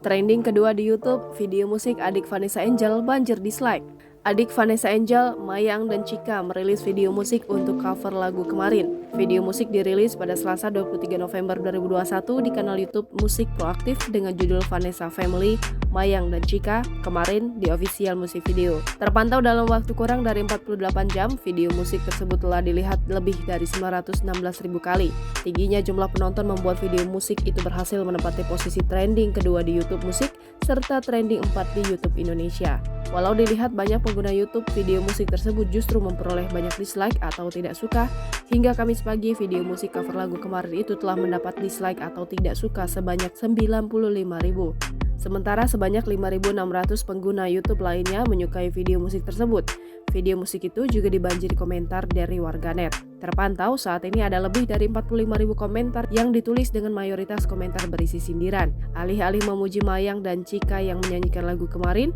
Trending kedua di YouTube, video musik adik Vanessa Angel banjir dislike. Adik Vanessa Angel, Mayang, dan Chika merilis video musik untuk cover lagu Kemarin. Video musik dirilis pada Selasa 23 November 2021 di kanal YouTube Musik Proaktif dengan judul Vanessa Family, Mayang, dan Chika, Kemarin di official musik video. Terpantau dalam waktu kurang dari 48 jam, video musik tersebut telah dilihat lebih dari 916.000 kali. Tingginya jumlah penonton membuat video musik itu berhasil menempati posisi trending kedua di YouTube musik serta trending 4 di YouTube Indonesia. Walau dilihat banyak pengguna YouTube, video musik tersebut justru memperoleh banyak dislike atau tidak suka. Hingga Kamis pagi, video musik cover lagu Kemarin itu telah mendapat dislike atau tidak suka sebanyak 95.000. Sementara sebanyak 5.600 pengguna YouTube lainnya menyukai video musik tersebut. Video musik itu juga dibanjiri komentar dari warganet. Terpantau saat ini ada lebih dari 45.000 komentar yang ditulis dengan mayoritas komentar berisi sindiran. Alih-alih memuji Mayang dan Chika yang menyanyikan lagu Kemarin,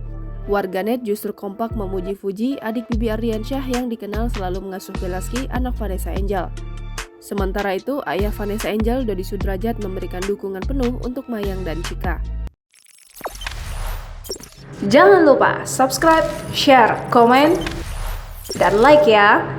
warganet justru kompak memuji Fuji, adik Bibi Ardiansyah yang dikenal selalu mengasuh Belaski, anak Vanessa Angel. Sementara itu, ayah Vanessa Angel, Dodi Sudrajat, memberikan dukungan penuh untuk Mayang dan Chika. Jangan lupa subscribe, share, komen, dan like ya!